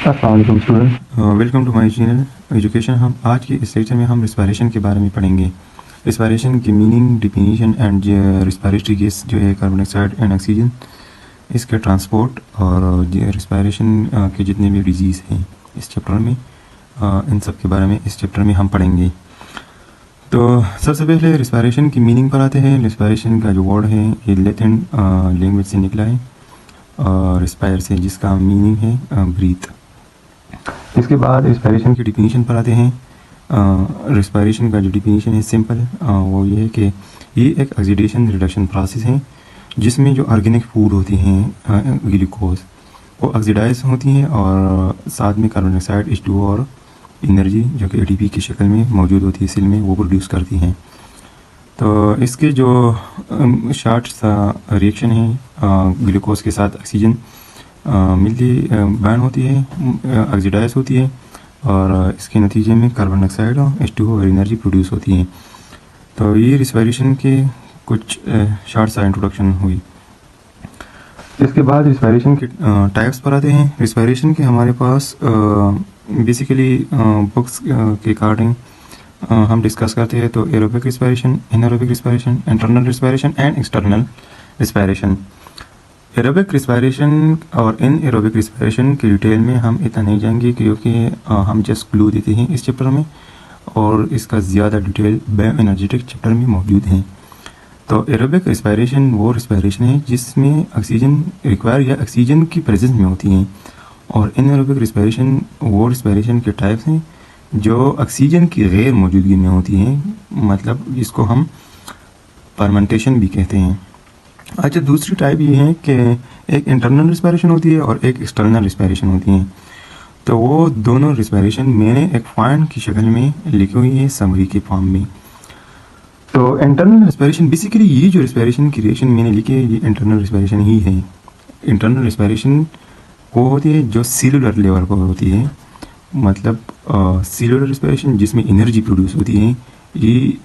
अस्सलाम वालेकुम student. Welcome to my channel education. हम आज के इस लेक्चर में हम रिस्पायरेशन के बारे में पढ़ेंगे। रिस्पायरेशन की meaning, definition and respiratory gas जो है कार्बन डाइऑक्साइड एंड ऑक्सीजन, इसके ट्रांसपोर्ट और रिस्पायरेशन के जितने भी डिजीज़ हैं इस चैप्टर में, इन सब के बारे में इस चैप्टर में हम पढ़ेंगे। तो सबसे पहले रिस्पायरेशन की मीनिंग पर आते हैं। रिस्पायरेशन का जो वर्ड है ये लैटिन लैंग्वेज से निकला है, रिस्पायर से, जिसका मीनिंग है ब्रीथ। इसके बाद रिस्पायरेशन की डिफिनीशन पर आते हैं। रिस्पायरेशन का जो डिफिनीशन है सिंपल, वो ये है कि ये एक ऑक्सीडेशन रिडक्शन प्रोसेस है जिसमें जो ऑर्गेनिक फूड होती हैं ग्लूकोज वो ऑक्सीडाइज होती हैं और साथ में कार्बन डाइऑक्साइड H2O और एनर्जी जो कि ATP की शक्ल में मौजूद होती है सेल में, वो प्रोड्यूस करती हैं। तो इसके जो शॉर्ट सा रिएक्शन है, ग्लूकोज के साथ ऑक्सीजन मिलती बैन होती है, ऑक्सीडाइज होती है और इसके नतीजे में कार्बन डाइऑक्साइड और H2O और एनर्जी प्रोड्यूस होती है। तो ये रिस्पायरेशन के कुछ शॉर्ट सा इंट्रोडक्शन हुई। इसके बाद रिस्पायरेशन के टाइप्स पर आते हैं। रिस्पायरेशन के हमारे पास बेसिकली बुक्स के अकॉर्डिंग हम डिस्कस करते हैं तो aerobic respiration, anaerobic respiration, internal respiration and external respiration. Aerobic respiration और इन एरोबिक रिस्पायरेशन की डिटेल में हम इतना नहीं जाएंगे क्योंकि हम जस्ट क्लू देते हैं इस चैप्टर में और इसका ज़्यादा डिटेल बायो एनर्जेटिक चैप्टर में मौजूद है। तो एरोबिक रिस्पायरेशन वो रिस्पायरेशन है जिसमें ऑक्सीजन रिक्वायर या ऑक्सीजन की प्रेजेंस में होती हैं, और इनएरोबिक रिस्पायरेशन वो रिस्पायरेशन के टाइप्स हैं जो ऑक्सीजन की गैर मौजूदगी में होती हैं, मतलब जिसको हम फर्मेंटेशन भी कहते हैं। अच्छा, दूसरी टाइप ये है कि एक इंटरनल रिस्पायरेशन होती है और एक एक्सटर्नल रिस्पायरेशन होती है। तो वो दोनों रिस्पायरेशन मैंने एक पॉइंट की शक्ल में लिखी हुई है समरी के फॉर्म में। तो इंटरनल रिस्पायरेशन बेसिकली ये जो रिस्पायरेशन की रिएक्शन मैंने लिखी है ये इंटरनल रिस्पायरेशन ही है। इंटरनल रिस्पायरेशन वो होती है जो सेलुलर लेवल पर होती है, मतलब सेलुलर रिस्पायरेशन जिसमें एनर्जी प्रोड्यूस होती है। ये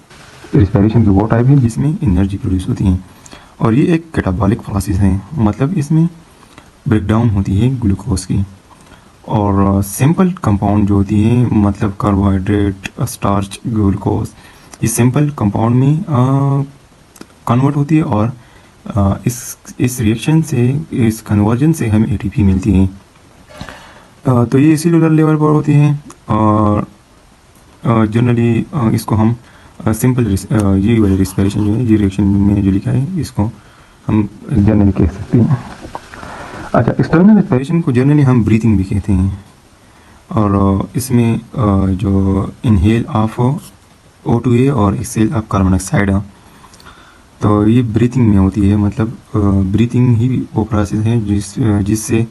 रिस्पायरेशन की वो टाइप है जिसमें एनर्जी प्रोड्यूस होती है और ये एक कैटाबॉलिक प्रोसेस है, मतलब इसमें ब्रेकडाउन होती है ग्लूकोज की। और सिंपल कंपाउंड जो होती है, मतलब कार्बोहाइड्रेट, स्टार्च, ग्लूकोज, ये सिंपल कंपाउंड में कन्वर्ट होती है और इस रिएक्शन से, इस कन्वर्जन से हमें ATP मिलती है। तो ये सेलुलर लेवल पर होती है और जनरली इसको हम सिंपल ये वाली रिस्पायरेशन जो है, ये रिएक्शन में जो लिखा है इसको हम जनरली कह सकते हैं। अच्छा, एक्सटर्नल रिस्पायरेशन को जनरली हम ब्रीथिंग भी कहते हैं और इसमें जो इनहेल ऑफ O2A और एक्सेल ऑफ कार्बन डाइऑक्साइड, तो ये ब्रीथिंग में होती है, मतलब ब्रीथिंग ही वो प्रोसेस है जिससे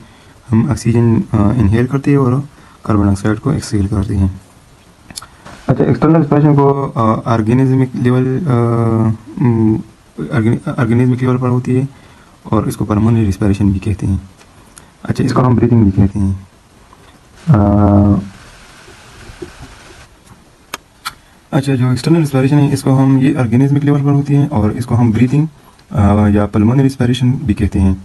हम ऑक्सीजन इनहेल करते हैं और कार्बन डाइऑक्साइड को एक्सेल करते हैं। अच्छा, एक्सटर्नल रिस्पायरेशन को ऑर्गेनिज्मिक लेवल पर होती है और इसको पल्मोनरी रिस्पायरेशन भी कहते हैं। अच्छा, इसको हम ब्रीथिंग भी कहते हैं। अच्छा, जो एक्सटर्नल रिस्पायरेशन है इसको हम, ये ऑर्गेनिज्मिक लेवल पर होती है और इसको हम ब्रीथिंग या पल्मोनरी रिस्पायरेशन भी कहते हैं।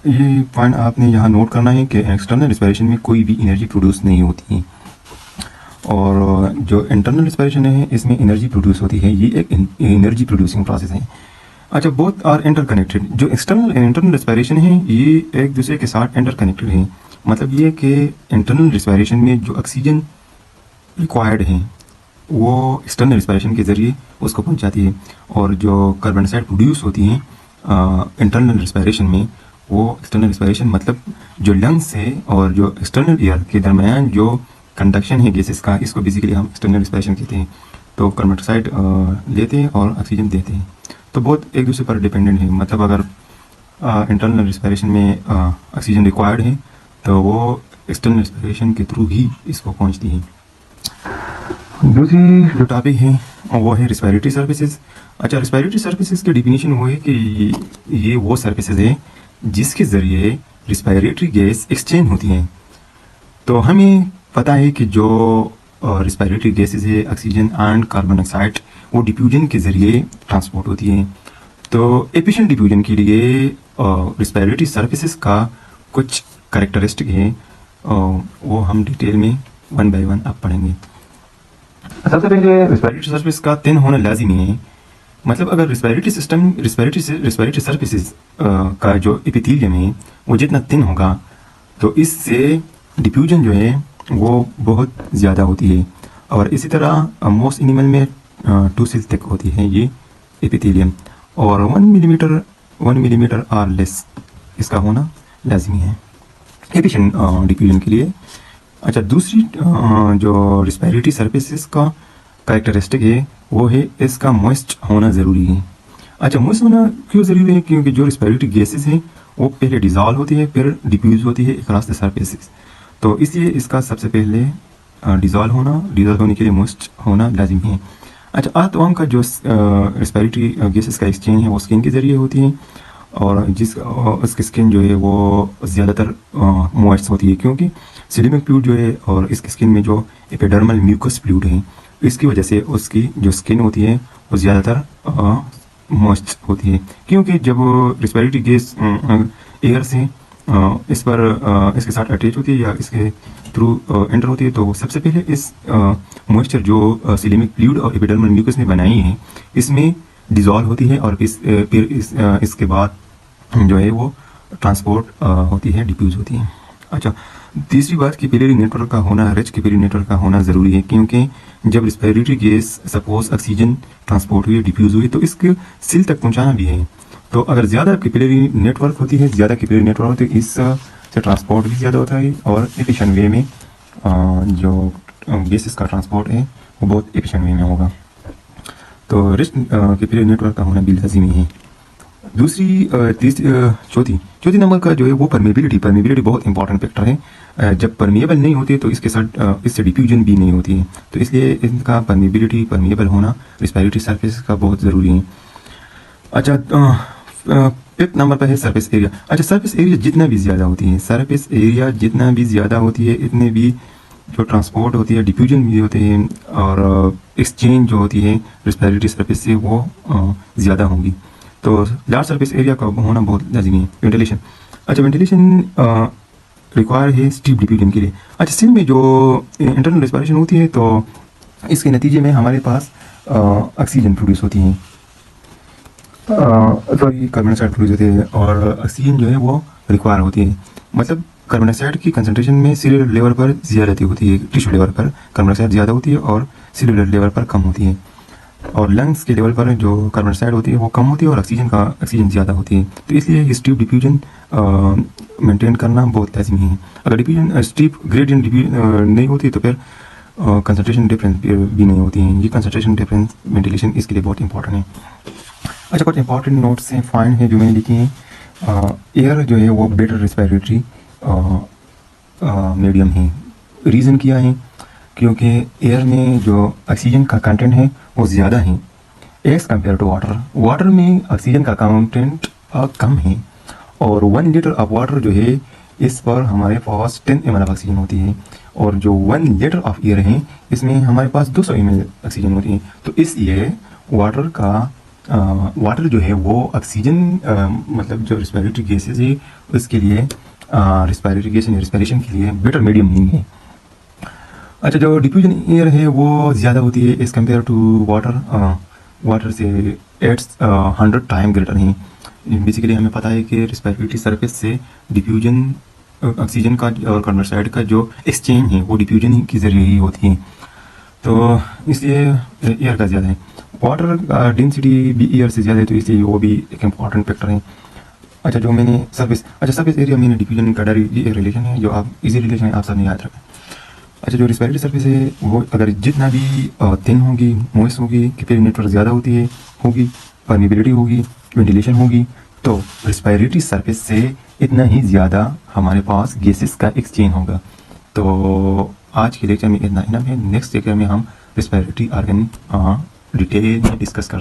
ये पॉइंट आपने यहाँ नोट करना है कि एक्सटर्नल रिस्पायरेशन में कोई भी एनर्जी प्रोड्यूस नहीं होती है और जो इंटरनल रिस्पायरेशन है इसमें एनर्जी प्रोड्यूस होती है। ये एक एनर्जी प्रोड्यूसिंग प्रोसेस है। अच्छा, बोथ आर इंटरकनेक्टेड। जो एक्सटर्नल एंड इंटरनल रिस्पायरेशन है ये एक दूसरे के साथ इंटरकनेक्टेड है, मतलब ये कि इंटरनल रिस्पायरेशन में जो ऑक्सीजन रिक्वायर्ड है वो एक्सटर्नल रिस्पायरेशन के ज़रिए उसको पहुंचाती है और जो कार्बन डाइऑक्साइड प्रोड्यूस होती हैं इंटरनल रिस्पायरेशन में, वो एक्सटर्नल रिस्पायरेशन मतलब जो लंग्स है और जो एक्सटर्नल एयर के दरमियान जो कंडक्शन है गैसेस का, इसको बेसिकली हम एक्सटर्नल रिस्पायरेशन कहते हैं। तो कार्बन डाइऑक्साइड लेते हैं और ऑक्सीजन देते हैं, तो बहुत एक दूसरे पर डिपेंडेंट है। मतलब अगर इंटरनल रिस्पायरेशन में ऑक्सीजन रिक्वायर्ड है तो वो एक्सटर्नल रिस्पायरेशन के थ्रू ही इसको पहुंचती है। दूसरी जो टॉपिक है वो है रिस्पायरेटरी सर्फेसेस। अच्छा, रिस्पायरेटरी सर्फेसेस की डिफिनीशन वो है कि ये वो सर्फेसेस है जिसके ज़रिए रिस्पायरेटरी गैस एक्सचेंज होती हैं। तो हमें पता है कि जो रिस्पायरेटरी गैसेस है ऑक्सीजन एंड कार्बन डाइऑक्साइड, वो डिफ्यूजन के ज़रिए ट्रांसपोर्ट होती हैं। तो एफिशिएंट डिफ्यूजन के लिए रिस्पायरेटरी सर्फेसेस का कुछ करेक्टरिस्टिक है वो हम डिटेल में 1 बाय 1 अब पढ़ेंगे। सबसे पहले रिस्पायरेटरी सर्फेस का थिन होना लाजिमी है। मतलब अगर रिस्पायरेटरी सर्फेसिस का जो एपिथेलियम है वो जितना थिन होगा तो इससे डिफ्यूजन जो है वो बहुत ज़्यादा होती है। और इसी तरह मोस्ट एनिमल में 2 सेल तक होती है ये एपिथेलियम, और 1 मिलीमीटर और लेस इसका होना लाजिमी है एफिशिएंट डिफ्यूजन के लिए। अच्छा, दूसरी जो रिस्पायरेटरी सर्फेसिस का कैरेक्टरिस्टिक है वो है इसका मॉइस्ट होना ज़रूरी है। अच्छा, मॉइस्ट होना क्यों ज़रूरी है? क्योंकि जो रिस्पायरेटरी गैसेस हैं वो पहले डिज़ॉल्व होती है फिर डिफ्यूज़ होती है अक्रॉस द सर्फेसिस, तो इसलिए इसका सबसे पहले डिज़ॉल्व होने के लिए मॉइस्ट होना लाजिमी है। अच्छा, अर्थवर्म का जो रिस्पायरेटरी गैसेस का एक्सचेंज है वो स्किन के ज़रिए होती है, और उसकी स्किन जो है वो ज़्यादातर मॉइस्ट होती है क्योंकि सिलिमिक फ्लूइड जो है और इसकी स्किन में जो एपिडर्मल म्यूकस फ्लूइड है इसकी वजह से उसकी जो स्किन होती है वो ज़्यादातर मॉइस्ट होती है। क्योंकि जब रिस्पायरेटरी गैस एयर से इस पर इसके साथ अटैच होती है या इसके थ्रू एंटर होती है तो सबसे पहले इस मॉइस्चर जो सिलिमिक फ्लूइड और एपिडर्मल म्यूकस ने बनाई है इसमें डिज़ोल्व होती है, और फिर इसके बाद जो है वो ट्रांसपोर्ट होती है, डिफ्यूज़ होती है। अच्छा, तीसरी बात कैपिलरी नेटवर्क का होना, रिच कैपिलरी नेटवर्क का होना ज़रूरी है क्योंकि जब respiratory gas suppose oxygen transport हुई, डिफ्यूज़ हुई, तो इसके सेल तक पहुंचाना भी है। तो अगर ज़्यादा कैपिलरी नेटवर्क होती है तो इससे ट्रांसपोर्ट भी ज़्यादा होता है और एफिशिएंट वे में जो गैसेस का ट्रांसपोर्ट है वो बहुत एफिशिएंट वे में होगा। तो रिच कैपिलरी नेटवर्क का होना भी लाजिमी है। चौथी नंबर का जो है वो परमेबिलिटी बहुत इंपॉर्टेंट फैक्टर है। जब परमिएबल नहीं होती है तो इसके साथ इससे डिफ्यूजन भी नहीं होती है, तो इसलिए इनका परमिएबल होना रिस्पायरेटरी सर्फेस का बहुत ज़रूरी है। अच्छा, 5th नंबर पर है सरफेस एरिया। अच्छा, सरफेस एरिया जितना भी ज़्यादा होती है इतने भी जो ट्रांसपोर्ट होती है, डिफ्यूजन भी होते हैं और एक्सचेंज जो होती है रिस्पायरेटरी सर्फेस से वो ज़्यादा होंगी। तो लार्ज सरफेस एरिया का होना बहुत लाजिमी है। वेंटिलेशन। अच्छा, वेंटिलेशन रिक्वायर है स्टीप डिफ्यूजन के लिए। अच्छा, सेल में जो इंटरनल रेस्पिरेशन होती है तो इसके नतीजे में हमारे पास ऑक्सीजन प्रोड्यूस होती है, कार्बन डाइऑक्साइड प्रोड्यूस होती है, और ऑक्सीजन जो है वो रिक्वायर होती है। मतलब कार्बन डाइऑक्साइड की कंसंट्रेशन में सेलुलर लेवल पर ज़्यादा होती है, टिश्यू लेवल पर कार्बन डाइऑक्साइड ज़्यादा होती है और सेलुलर लेवल पर कम होती है, और लंग्स के लेवल पर जो कार्बन डाइऑक्साइड होती है वो कम होती है और ऑक्सीजन ज़्यादा होती है। तो इसलिए ये स्टीप डिफ्यूजन मेंटेन करना बहुत लाजिमी है। अगर डिफ्यूजन स्टीप ग्रेडियंट नहीं होती तो फिर कंसंट्रेशन डिफरेंस भी नहीं होती है। ये कंसंट्रेशन डिफरेंस वेंटिलेशन इसके लिए बहुत इंपॉर्टेंट है। अच्छा, कुछ इंपॉर्टेंट नोट्स हैं, फाइंड है जो मैंने लिखी हैं। एयर जो है वो बेटर रिस्पायरेटरी मीडियम है। रीज़न क्या है? क्योंकि एयर में जो ऑक्सीजन का कंटेंट है वो ज़्यादा है एज़ कम्पेयर टू वाटर में ऑक्सीजन का कंटेंट कम है, और 1 लीटर ऑफ वाटर जो है इस पर हमारे पास 10 ml ऑक्सीजन होती है, और जो 1 लीटर ऑफ एयर है इसमें हमारे पास 200 ml ऑक्सीजन होती है। तो इसलिए वाटर जो है वो ऑक्सीजन मतलब जो रिस्पायरेटरी गैसेज है उसके लिए रिस्पायरेशन के लिए बेटर मीडियम नहीं है। अच्छा, जो डिफ्यूजन एयर है वो ज़्यादा होती है एज़ कम्पेयर टू वाटर से 100 टाइम ग्रेटर है। बेसिकली हमें पता है कि रिस्पायरेटरी सरफेस से डिफ्यूजन ऑक्सीजन का और कार्बन डाइऑक्साइड का जो एक्सचेंज है वो डिफ्यूजन के ज़रिए ही होती है, तो इसलिए एयर का ज़्यादा है। वाटर का डेंसिटी भी एयर से ज़्यादा है, तो इसलिए वो भी एक इम्पॉर्टेंट फैक्टर है। अच्छा, जो मैंने सरफेस एरिया मैंने डिफ्यूजन का डायरेक्ट ये रिलेशन है जो आप इजी रिलेशन है, आप सब ने याद रखें। अच्छा, जो रिस्पायरेटरी सरफेस है वो अगर जितना भी थिन होगी, मॉइस्ट होगी, कैपिलरी नेटवर्क ज़्यादा होगी, परमिबिलिटी होगी, वेंटिलेशन होगी, तो रिस्पायरेटरी सरफेस से इतना ही ज़्यादा हमारे पास गैसेस का एक्सचेंज होगा। तो आज के लेक्चर में इतना इनफ है। नेक्स्ट लेक्चर में हम रिस्पायरेटरी ऑर्गन डिटेल में डिस्कस करते हैं।